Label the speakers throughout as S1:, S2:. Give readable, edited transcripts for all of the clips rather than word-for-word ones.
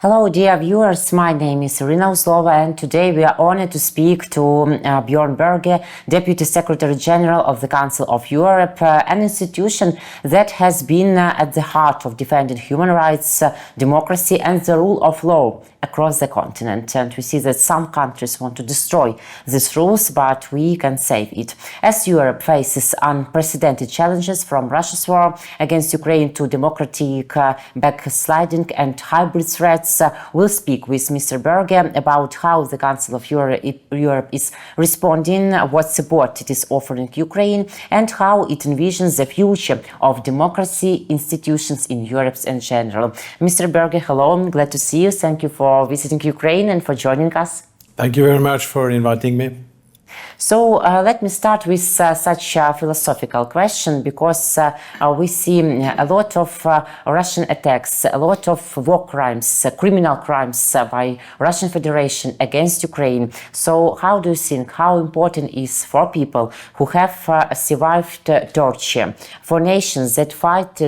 S1: Hello, dear viewers. My name is Irina Uzlova, and today we are honored to speak to Björn Berge, Deputy Secretary General of the Council of Europe, an institution that has been at the heart of defending human rights, democracy and the rule of law across the continent. And we see that some countries want to destroy these rules, but we can save it. As Europe faces unprecedented challenges from Russia's war against Ukraine to democratic backsliding and hybrid threats, we'll speak with Mr. Berge about how the Council of Europe is responding, what support it is offering Ukraine, and how it envisions the future of democracy institutions in Europe in general. Mr. Berge, hello, I'm glad to see you. Thank you for visiting Ukraine and for joining us.
S2: Thank you very much for inviting me.
S1: So let me start with such a philosophical question, because we see a lot of Russian attacks, a lot of war crimes, criminal crimes by Russian Federation against Ukraine. So how do you think, how important is for people who have survived torture, for nations that fight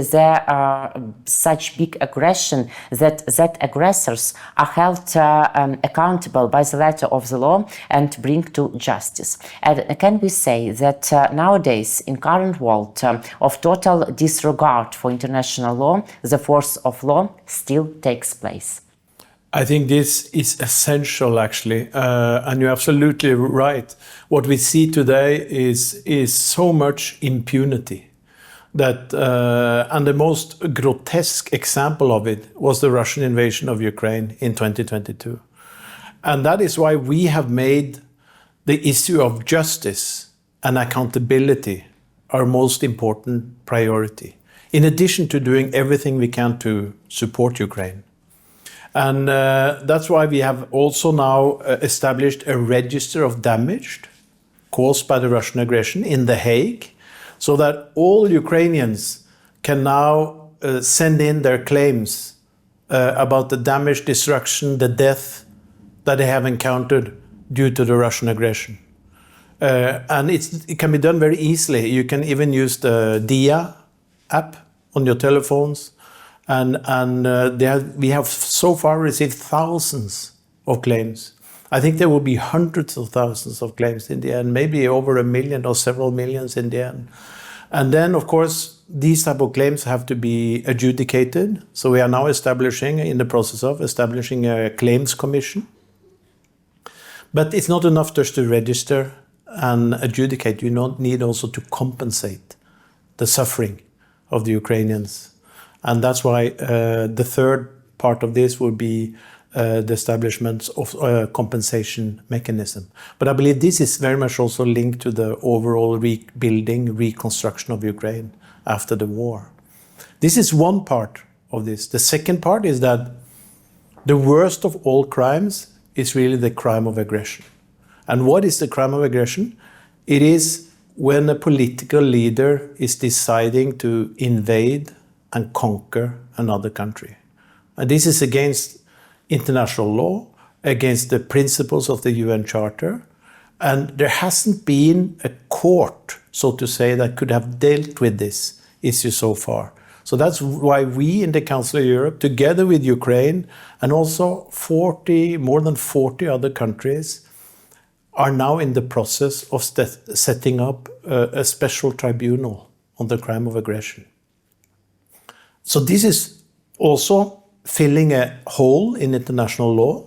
S1: such big aggression, that aggressors are held accountable by the letter of the law and bring to justice? And can we say that nowadays, in current world of total disregard for international law, the force of law still takes place?
S2: I think this is essential, actually, and you're absolutely right. What we see today is so much impunity that, and the most grotesque example of it was the Russian invasion of Ukraine in 2022. And that is why we have made the issue of justice and accountability our most important priority, in addition to doing everything we can to support Ukraine. And that's why we have also now established a register of damage caused by the Russian aggression in The Hague, so that all Ukrainians can now send in their claims about the damage, destruction, the death that they have encountered due to the Russian aggression. And it can be done very easily. You can even use the DIA app on your telephones. And we have so far received thousands of claims. I think there will be hundreds of thousands of claims in the end, maybe over 1 million or several millions in the end. And then, of course, these type of claims have to be adjudicated. So we are now in the process of establishing a claims commission. But it's not enough just to register and adjudicate. You need also to compensate the suffering of the Ukrainians. And that's why the third part of this will be the establishment of a compensation mechanism. But I believe this is very much also linked to the overall rebuilding, reconstruction of Ukraine after the war. This is one part of this. The second part is that the worst of all crimes is really the crime of aggression. And what is the crime of aggression? It is when a political leader is deciding to invade and conquer another country. And this is against international law, against the principles of the UN Charter. And there hasn't been a court, so to say, that could have dealt with this issue so far. So that's why we in the Council of Europe, together with Ukraine and also more than 40 other countries, are now in the process of setting up a special tribunal on the crime of aggression. So this is also filling a hole in international law,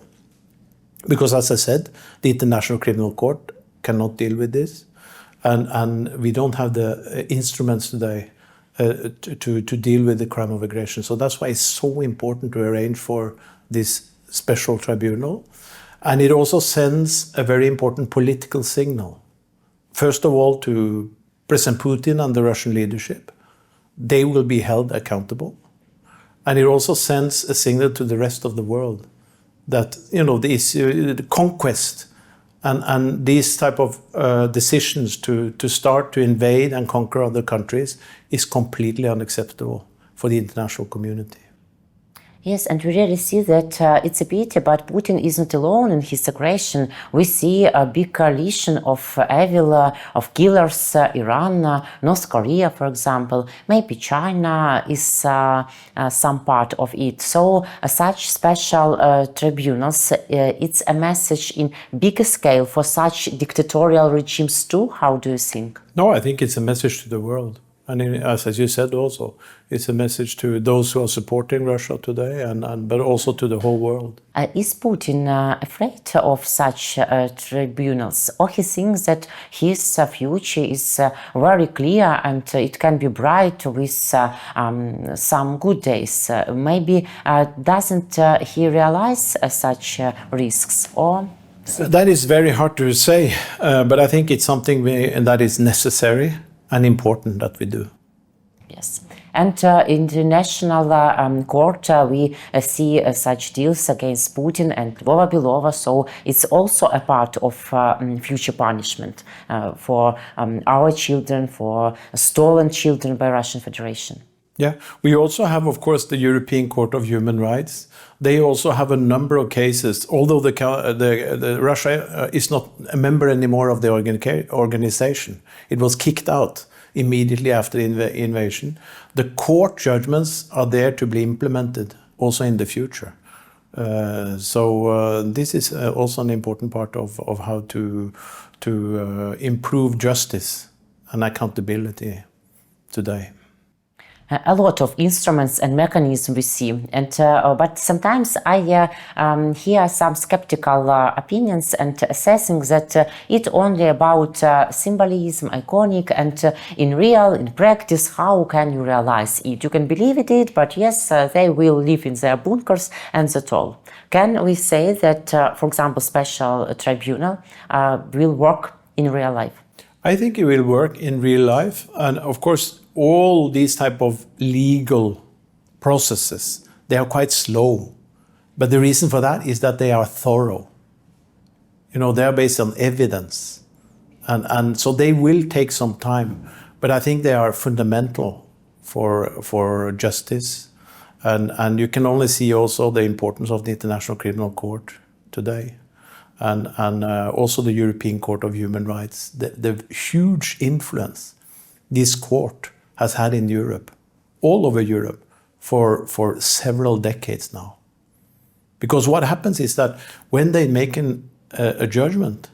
S2: because as I said, the International Criminal Court cannot deal with this, and we don't have the instruments today to deal with the crime of aggression. So that's why it's so important to arrange for this special tribunal. And it also sends a very important political signal. First of all, to President Putin and the Russian leadership. They will be held accountable. And it also sends a signal to the rest of the world that, the issue, the conquest and these type of decisions to start to invade and conquer other countries is completely unacceptable for the international community.
S1: Yes, and we really see that it's a pity, but Putin is not alone in his aggression. We see a big coalition of evil, of killers, Iran, North Korea, for example. Maybe China is some part of it. So such special tribunals, it's a message in bigger scale for such dictatorial regimes too. How do you think?
S2: No, I think it's a message to the world. And as you said also, it's a message to those who are supporting Russia today, but also to the whole world.
S1: Is Putin afraid of such tribunals, or he thinks that his future is very clear and it can be bright with some good days? Maybe doesn't he realize such risks? Or
S2: that is very hard to say, but I think it's something that is necessary and important that we do.
S1: Yes. And in the national court, we see such deals against Putin and Belova, so it's also a part of future punishment for our children, for stolen children by Russian Federation.
S2: Yeah, we also have, of course, the European Court of Human Rights. They also have a number of cases, although the Russia is not a member anymore of the organization. It was kicked out immediately after the invasion. The court judgments are there to be implemented also in the future. So this is also an important part of how to improve justice and accountability today.
S1: A lot of instruments and mechanisms we see, and but sometimes I hear some skeptical opinions and assessing that it's only about symbolism, iconic, and in practice, how can you realize it? You can believe it, but yes, they will live in their bunkers, and that's all. Can we say that, for example, special tribunal will work in real life?
S2: I think it will work in real life, and of course, all these type of legal processes, they are quite slow. But the reason for that is that they are thorough. You know, they are based on evidence. And so they will take some time. But I think they are fundamental for justice. And you can only see also the importance of the International Criminal Court today. And also the European Court of Human Rights. The huge influence this court has had in Europe, all over Europe, for several decades now. Because what happens is that when they make a judgment,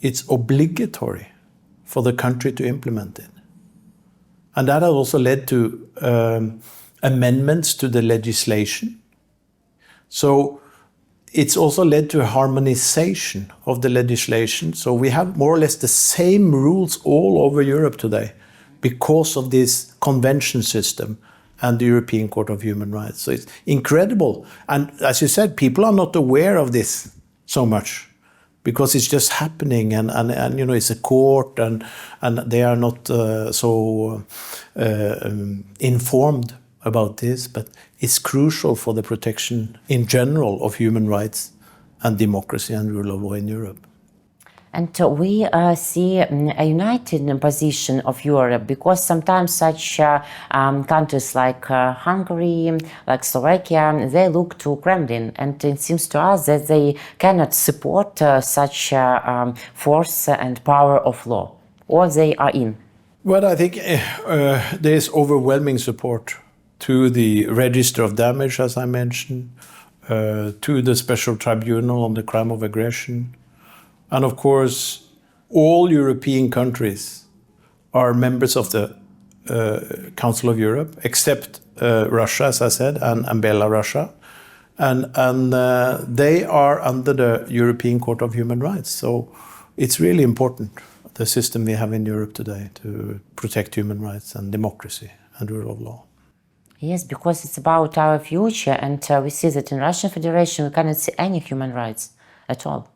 S2: it's obligatory for the country to implement it. And that has also led to amendments to the legislation. So it's also led to a harmonization of the legislation. So we have more or less the same rules all over Europe today, because of this convention system and the European Court of Human Rights. So it's incredible. And as you said, people are not aware of this so much because it's just happening and you know, it's a court and they are not so informed about this, but it's crucial for the protection in general of human rights and democracy and rule of law in Europe.
S1: And we see a united position of Europe, because sometimes such countries like Hungary, like Slovakia, they look to Kremlin, and it seems to us that they cannot support such force and power of law, or they are in.
S2: Well, I think there is overwhelming support to the register of damage, as I mentioned, to the special tribunal on the crime of aggression. And of course, all European countries are members of the Council of Europe, except Russia, as I said, and Belarus. And they are under the European Court of Human Rights. So it's really important, the system we have in Europe today, to protect human rights and democracy and rule of law.
S1: Yes, because it's about our future, and we see that in Russian Federation we cannot see any human rights at all.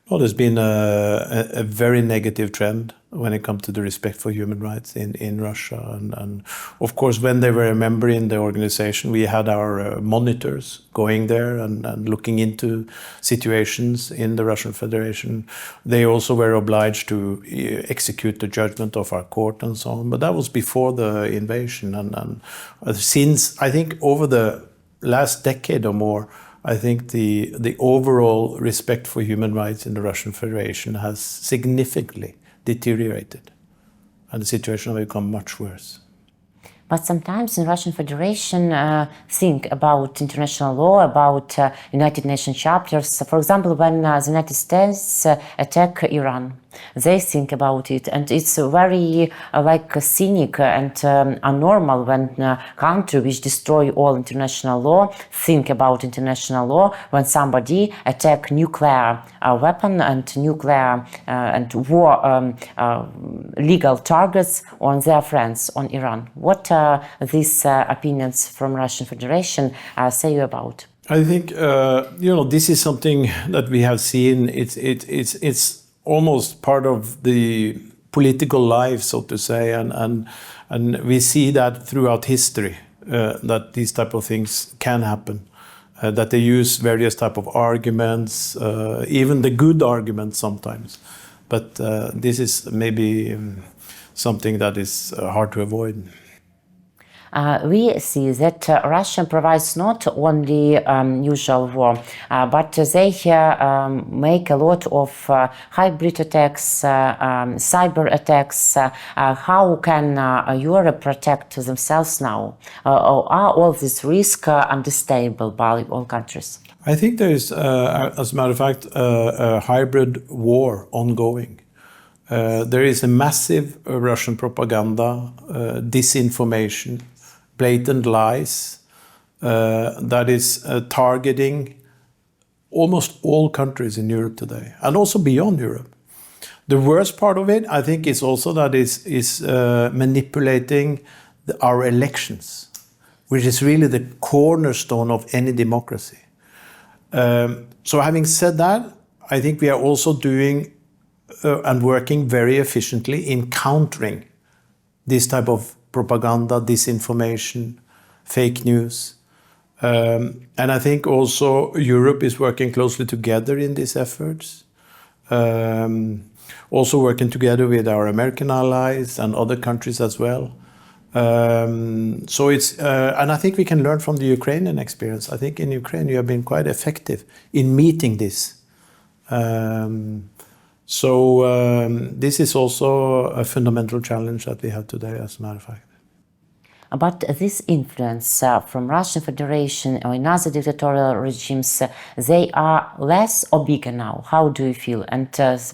S2: Well, there's been a very negative trend when it comes to the respect for human rights in Russia. And of course, when they were a member in the organization, we had our monitors going there and looking into situations in the Russian Federation. They also were obliged to execute the judgment of our court and so on. But that was before the invasion. And since, I think, over the last decade or more, I think the overall respect for human rights in the Russian Federation has significantly deteriorated, and the situation has become much worse.
S1: But sometimes in Russian Federation think about international law, about United Nations chapters. For example, when the United States attack Iran, they think about it, and it's very cynic and unnormal when a country which destroy all international law think about international law when somebody attack nuclear weapon and nuclear and war legal targets on their friends, on Iran. What these opinions from Russian Federation say you about?
S2: I think this is something that we have seen. It's almost part of the political life, so to say, and we see that throughout history that these type of things can happen. That they use various type of arguments, even the good arguments sometimes. But this is maybe something that is hard to avoid.
S1: We see that Russia provides not only usual war, but they make a lot of hybrid attacks, cyber attacks. How can Europe protect themselves now? Are all these risks understandable by all countries?
S2: I think there is, as a matter of fact, a hybrid war ongoing. There is a massive Russian propaganda, disinformation, blatant lies that is targeting almost all countries in Europe today, and also beyond Europe. The worst part of it, I think, is also that is manipulating our elections, which is really the cornerstone of any democracy. So having said that, I think we are also doing and working very efficiently in countering this type of propaganda, disinformation, fake news. And I think also Europe is working closely together in these efforts. Also working together with our American allies and other countries as well. So it's, and I think we can learn from the Ukrainian experience. I think in Ukraine you have been quite effective in meeting this. This is also a fundamental challenge that we have today, as a matter of fact.
S1: But this influence from Russian Federation or in other dictatorial regimes, they are less or bigger now? How do you feel? And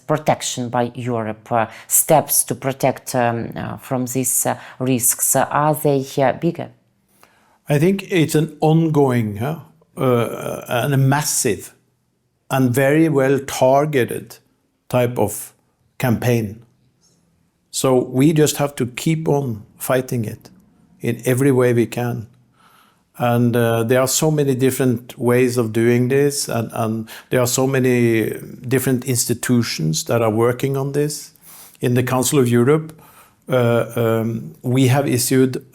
S1: protection by Europe, steps to protect from these risks, are they bigger?
S2: I think it's an ongoing and a massive and very well targeted type of campaign. So we just have to keep on fighting it in every way we can. And there are so many different ways of doing this, and there are so many different institutions that are working on this. In the Council of Europe, we have issued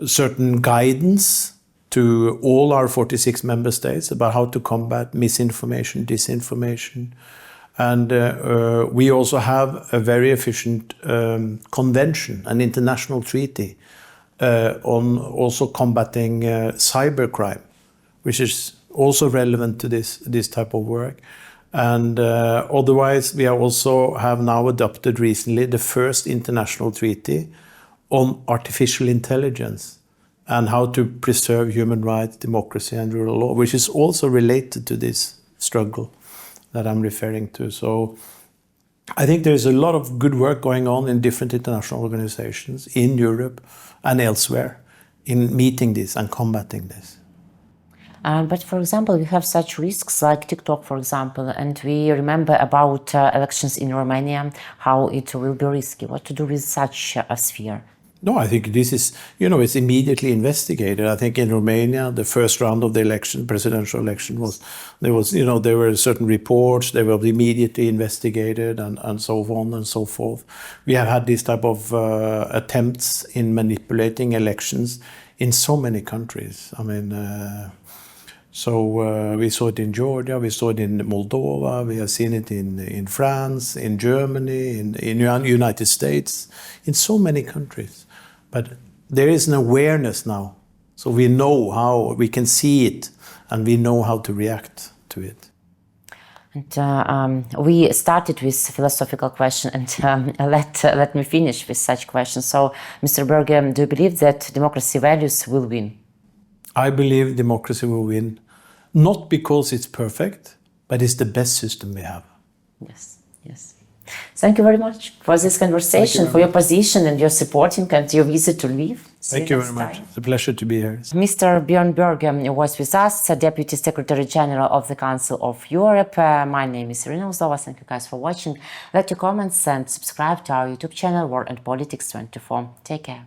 S2: certain guidance to all our 46 member states about how to combat misinformation, disinformation. And we also have a very efficient convention, an international treaty on also combating cybercrime, which is also relevant to this type of work. And otherwise, we also have now adopted recently the first international treaty on artificial intelligence and how to preserve human rights, democracy, and rule of law, which is also related to this struggle that I'm referring to. So I think there's a lot of good work going on in different international organizations in Europe and elsewhere in meeting this and combating this.
S1: But for example, we have such risks like TikTok, for example, and we remember about elections in Romania, how it will be risky. What to do with such a sphere?
S2: No, I think this is, it's immediately investigated. I think in Romania, the first round of the election, presidential election, there were certain reports, they were immediately investigated and so on and so forth. We have had this type of attempts in manipulating elections in so many countries. I mean, we saw it in Georgia, we saw it in Moldova, we have seen it in France, in Germany, in the United States, in so many countries. But there is an awareness now, So we know how, we can see it, and we know how to react to it.
S1: And we started with philosophical question, and let me finish with such questions. So, Mr. Berge, do you believe that democracy values will win?
S2: I believe democracy will win, not because it's perfect, but it's the best system we have.
S1: Yes, yes. Thank you very much for this conversation, for your position and your supporting and your visit to Lviv.
S2: Thank you very much. It's a pleasure to be here.
S1: Mr. Björn Berge was with us, Deputy Secretary General of the Council of Europe. My name is Irina Uzlova. Thank you guys for watching. Let your comments and subscribe to our YouTube channel, War and Politics 24. Take care.